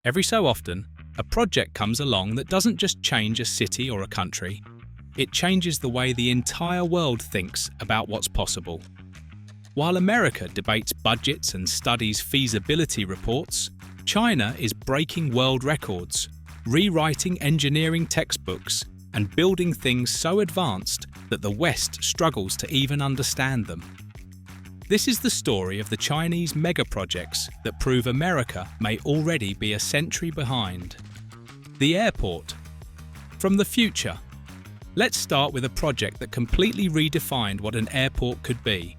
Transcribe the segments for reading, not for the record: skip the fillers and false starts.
Every so often, a project comes along that doesn't just change a city or a country, it changes the way the entire world thinks about what's possible. While America debates budgets and studies feasibility reports, China is breaking world records, rewriting engineering textbooks, and building things so advanced that the West struggles to even understand them. This is the story of the Chinese megaprojects that prove America may already be a century behind. The airport. From the future. Let's start with a project that completely redefined what an airport could be.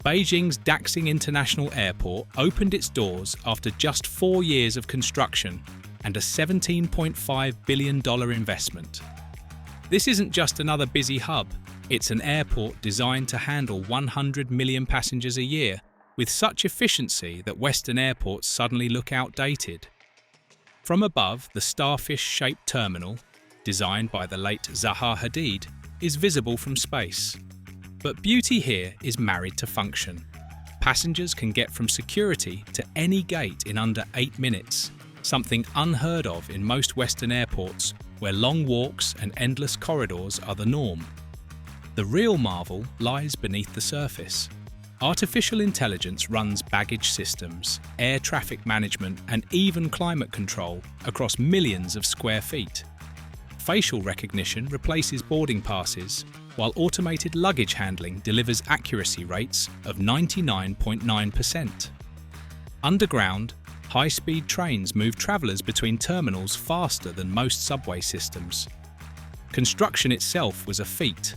Beijing's Daxing International Airport opened its doors after just 4 years of construction and a $17.5 billion investment. This isn't just another busy hub. It's an airport designed to handle 100 million passengers a year, with such efficiency that Western airports suddenly look outdated. From above, the starfish-shaped terminal, designed by the late Zaha Hadid, is visible from space. But beauty here is married to function. Passengers can get from security to any gate in under 8 minutes, something unheard of in most Western airports, where long walks and endless corridors are the norm. The real marvel lies beneath the surface. Artificial intelligence runs baggage systems, air traffic management, and even climate control across millions of square feet. Facial recognition replaces boarding passes, while automated luggage handling delivers accuracy rates of 99.9%. Underground, high-speed trains move travelers between terminals faster than most subway systems. Construction itself was a feat.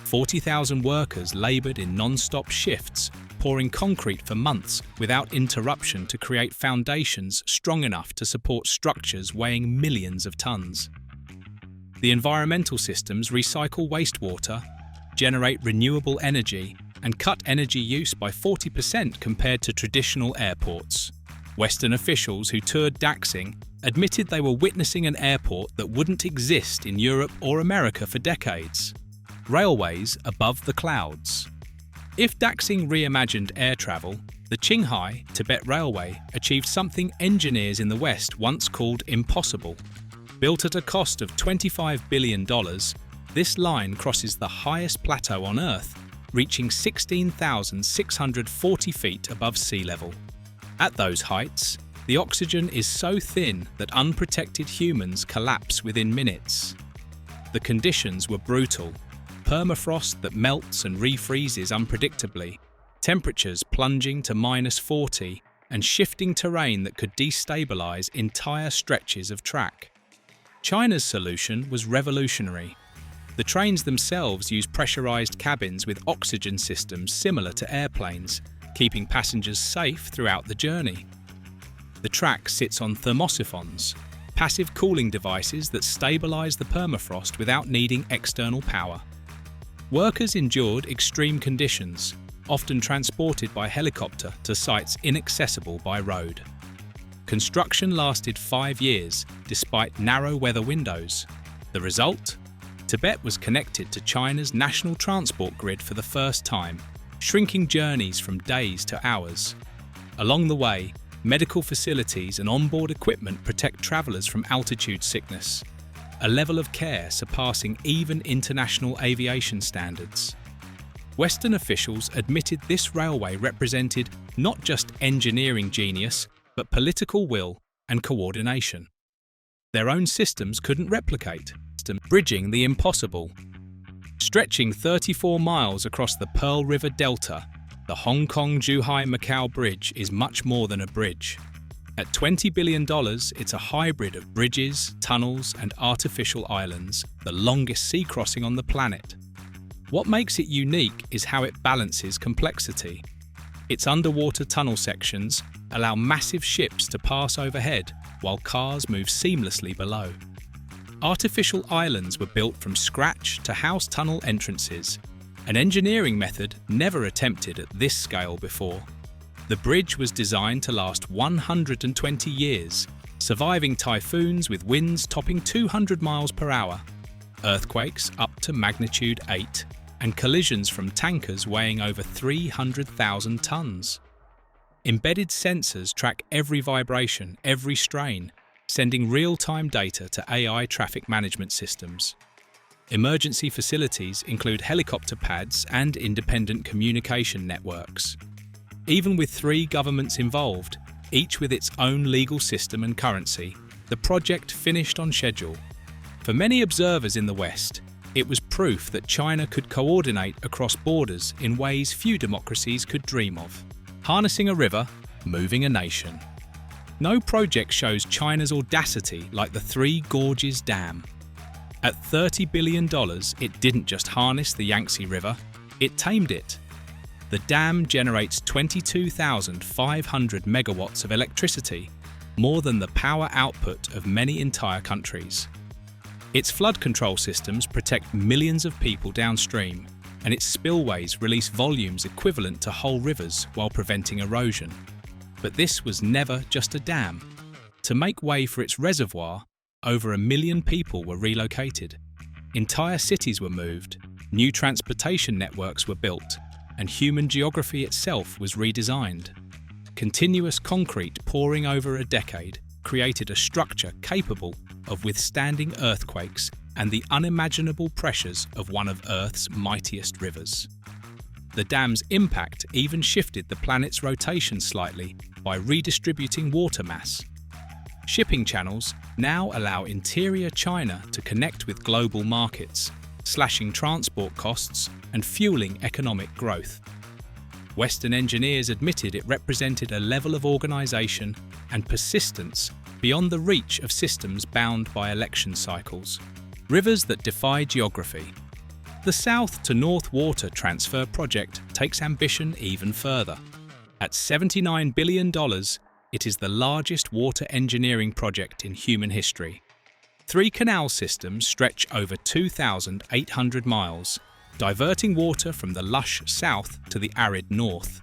40,000 workers laboured in non-stop shifts, pouring concrete for months without interruption to create foundations strong enough to support structures weighing millions of tons. The environmental systems recycle wastewater, generate renewable energy, and cut energy use by 40% compared to traditional airports. Western officials who toured Daxing admitted they were witnessing an airport that wouldn't exist in Europe or America for decades. Railways above the clouds. If Daxing reimagined air travel, the Qinghai Tibet Railway achieved something engineers in the West once called impossible. Built at a cost of $25 billion, this line crosses the highest plateau on Earth, reaching 16,640 feet above sea level. At those heights, the oxygen is so thin that unprotected humans collapse within minutes. The conditions were brutal. Permafrost that melts and refreezes unpredictably, temperatures plunging to -40, and shifting terrain that could destabilize entire stretches of track. China's solution was revolutionary. The trains themselves use pressurized cabins with oxygen systems similar to airplanes, keeping passengers safe throughout the journey. The track sits on thermosiphons, passive cooling devices that stabilize the permafrost without needing external power. Workers endured extreme conditions, often transported by helicopter to sites inaccessible by road. Construction lasted 5 years, despite narrow weather windows. The result? Tibet was connected to China's national transport grid for the first time, shrinking journeys from days to hours. Along the way, medical facilities and onboard equipment protect travelers from altitude sickness, a level of care surpassing even international aviation standards. Western officials admitted this railway represented not just engineering genius, but political will and coordination. Their own systems couldn't replicate, bridging the impossible. Stretching 34 miles across the Pearl River Delta, the Hong Kong-Zhuhai-Macau Bridge is much more than a bridge. At $20 billion, it's a hybrid of bridges, tunnels, and artificial islands, the longest sea crossing on the planet. What makes it unique is how it balances complexity. Its underwater tunnel sections allow massive ships to pass overhead, while cars move seamlessly below. Artificial islands were built from scratch to house tunnel entrances, an engineering method never attempted at this scale before. The bridge was designed to last 120 years, surviving typhoons with winds topping 200 miles per hour, earthquakes up to magnitude 8, and collisions from tankers weighing over 300,000 tons. Embedded sensors track every vibration, every strain, sending real-time data to AI traffic management systems. Emergency facilities include helicopter pads and independent communication networks. Even with 3 governments involved, each with its own legal system and currency, the project finished on schedule. For many observers in the West, it was proof that China could coordinate across borders in ways few democracies could dream of. Harnessing a river, moving a nation. No project shows China's audacity like the Three Gorges Dam. At $30 billion, it didn't just harness the Yangtze River, it tamed it. The dam generates 22,500 megawatts of electricity, more than the power output of many entire countries. Its flood control systems protect millions of people downstream, and its spillways release volumes equivalent to whole rivers while preventing erosion. But this was never just a dam. To make way for its reservoir, over 1 million people were relocated. Entire cities were moved, new transportation networks were built, and human geography itself was redesigned. Continuous concrete pouring over a decade created a structure capable of withstanding earthquakes and the unimaginable pressures of one of Earth's mightiest rivers. The dam's impact even shifted the planet's rotation slightly by redistributing water mass. Shipping channels now allow interior China to connect with global markets, slashing transport costs and fueling economic growth. Western engineers admitted it represented a level of organisation and persistence beyond the reach of systems bound by election cycles. Rivers that defy geography. The South to North Water Transfer project takes ambition even further. At $79 billion, it is the largest water engineering project in human history. 3 canal systems stretch over 2,800 miles, diverting water from the lush south to the arid north.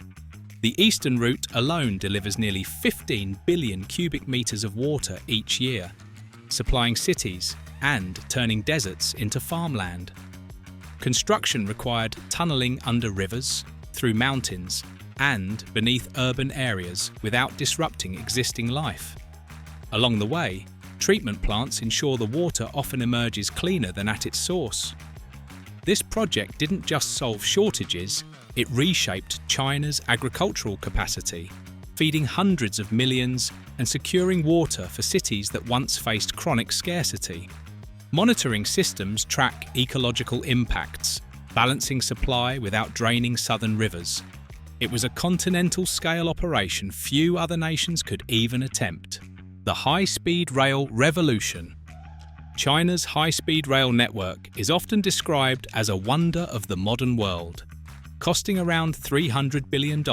The eastern route alone delivers nearly 15 billion cubic meters of water each year, supplying cities and turning deserts into farmland. Construction required tunneling under rivers, through mountains, and beneath urban areas without disrupting existing life. Along the way, treatment plants ensure the water often emerges cleaner than at its source. This project didn't just solve shortages, it reshaped China's agricultural capacity, feeding hundreds of millions and securing water for cities that once faced chronic scarcity. Monitoring systems track ecological impacts, balancing supply without draining southern rivers. It was a continental-scale operation few other nations could even attempt. The high-speed rail revolution. China's high-speed rail network is often described as a wonder of the modern world. Costing around $300 billion,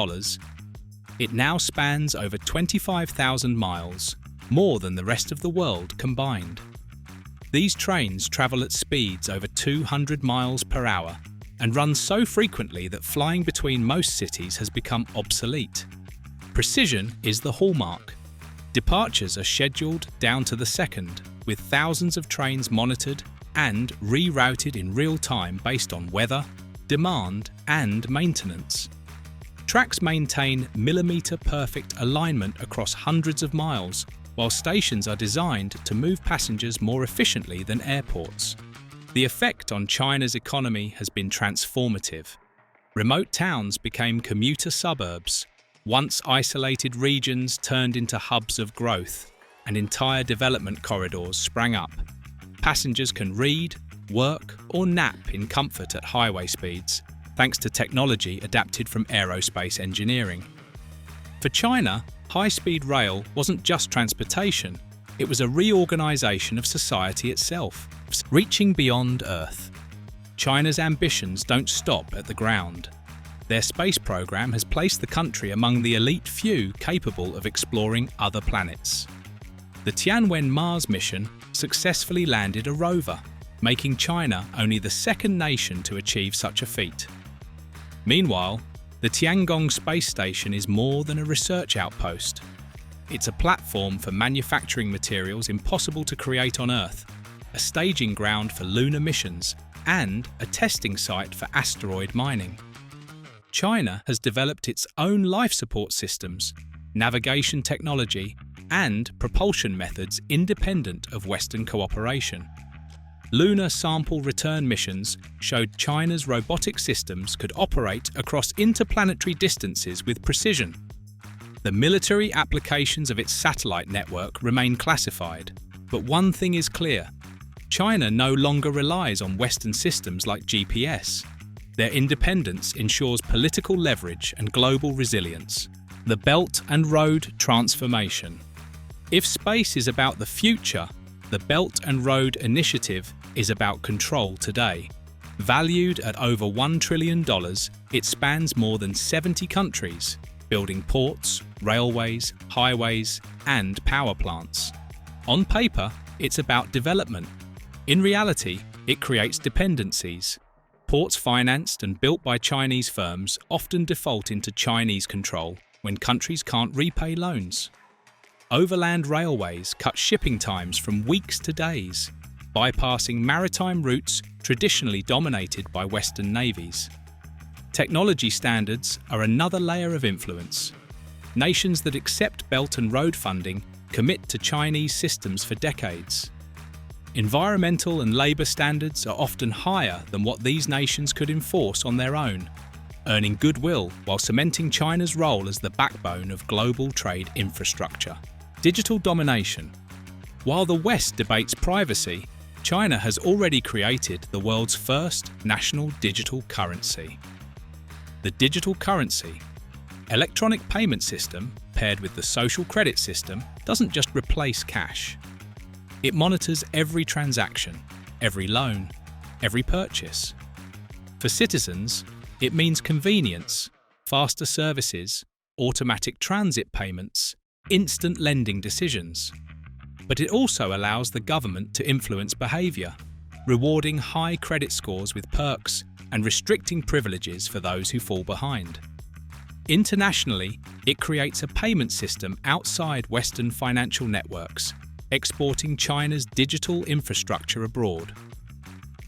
it now spans over 25,000 miles, more than the rest of the world combined. These trains travel at speeds over 200 miles per hour and run so frequently that flying between most cities has become obsolete. Precision is the hallmark. Departures are scheduled down to the second, with thousands of trains monitored and rerouted in real time based on weather, demand, and maintenance. Tracks maintain millimetre-perfect alignment across hundreds of miles, while stations are designed to move passengers more efficiently than airports. The effect on China's economy has been transformative. Remote towns became commuter suburbs. Once isolated regions turned into hubs of growth, and entire development corridors sprang up. Passengers can read, work, or nap in comfort at highway speeds, thanks to technology adapted from aerospace engineering. For China, high-speed rail wasn't just transportation, it was a reorganization of society itself, reaching beyond Earth. China's ambitions don't stop at the ground. Their space program has placed the country among the elite few capable of exploring other planets. The Tianwen Mars mission successfully landed a rover, making China only the second nation to achieve such a feat. Meanwhile, the Tiangong space station is more than a research outpost. It's a platform for manufacturing materials impossible to create on Earth, a staging ground for lunar missions, and a testing site for asteroid mining. China has developed its own life support systems, navigation technology, and propulsion methods independent of Western cooperation. Lunar sample return missions showed China's robotic systems could operate across interplanetary distances with precision. The military applications of its satellite network remain classified, but one thing is clear: China no longer relies on Western systems like GPS. Their independence ensures political leverage and global resilience. The Belt and Road Transformation. If space is about the future, the Belt and Road Initiative is about control today. Valued at over $1 trillion, it spans more than 70 countries, building ports, railways, highways, and power plants. On paper, it's about development. In reality, it creates dependencies. Ports financed and built by Chinese firms often default into Chinese control when countries can't repay loans. Overland railways cut shipping times from weeks to days, bypassing maritime routes traditionally dominated by Western navies. Technology standards are another layer of influence. Nations that accept Belt and Road funding commit to Chinese systems for decades. Environmental and labour standards are often higher than what these nations could enforce on their own, earning goodwill while cementing China's role as the backbone of global trade infrastructure. Digital domination. While the West debates privacy, China has already created the world's first national digital currency. The digital currency, electronic payment system paired with the social credit system, doesn't just replace cash. It monitors every transaction, every loan, every purchase. For citizens, it means convenience, faster services, automatic transit payments, instant lending decisions. But it also allows the government to influence behaviour, rewarding high credit scores with perks and restricting privileges for those who fall behind. Internationally, it creates a payment system outside Western financial networks, exporting China's digital infrastructure abroad.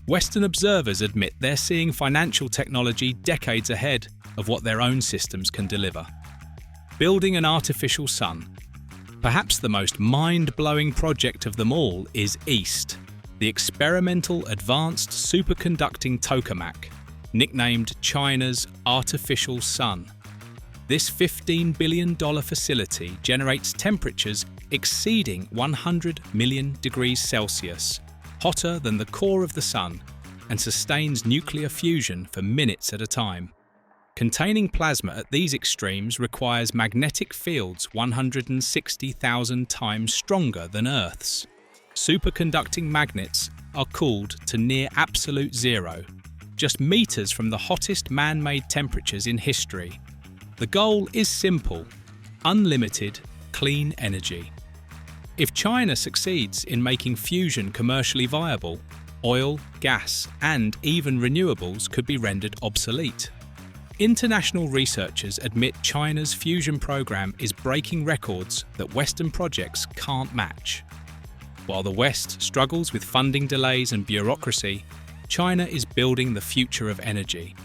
Western observers admit they're seeing financial technology decades ahead of what their own systems can deliver. Building an artificial sun. Perhaps the most mind-blowing project of them all is EAST, the experimental advanced superconducting tokamak, nicknamed China's artificial sun. This $15 billion facility generates temperatures exceeding 100 million degrees Celsius, hotter than the core of the sun, and sustains nuclear fusion for minutes at a time. Containing plasma at these extremes requires magnetic fields 160,000 times stronger than Earth's. Superconducting magnets are cooled to near absolute zero, just meters from the hottest man-made temperatures in history. The goal is simple: unlimited, clean energy. If China succeeds in making fusion commercially viable, oil, gas, and even renewables could be rendered obsolete. International researchers admit China's fusion program is breaking records that Western projects can't match. While the West struggles with funding delays and bureaucracy, China is building the future of energy.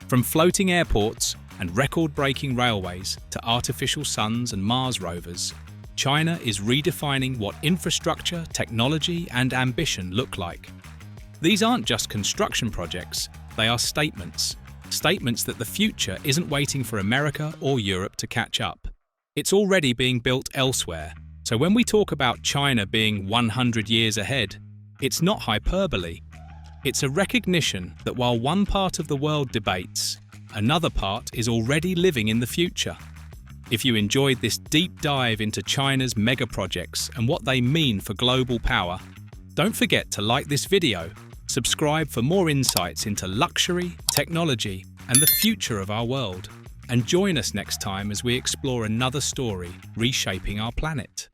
From floating airports and record-breaking railways to artificial suns and Mars rovers, China is redefining what infrastructure, technology, and ambition look like. These aren't just construction projects, they are statements. Statements that the future isn't waiting for America or Europe to catch up. It's already being built elsewhere. So when we talk about China being 100 years ahead, it's not hyperbole. It's a recognition that while one part of the world debates, another part is already living in the future. If you enjoyed this deep dive into China's mega projects and what they mean for global power, don't forget to like this video, subscribe for more insights into luxury, technology, and the future of our world, and join us next time as we explore another story reshaping our planet.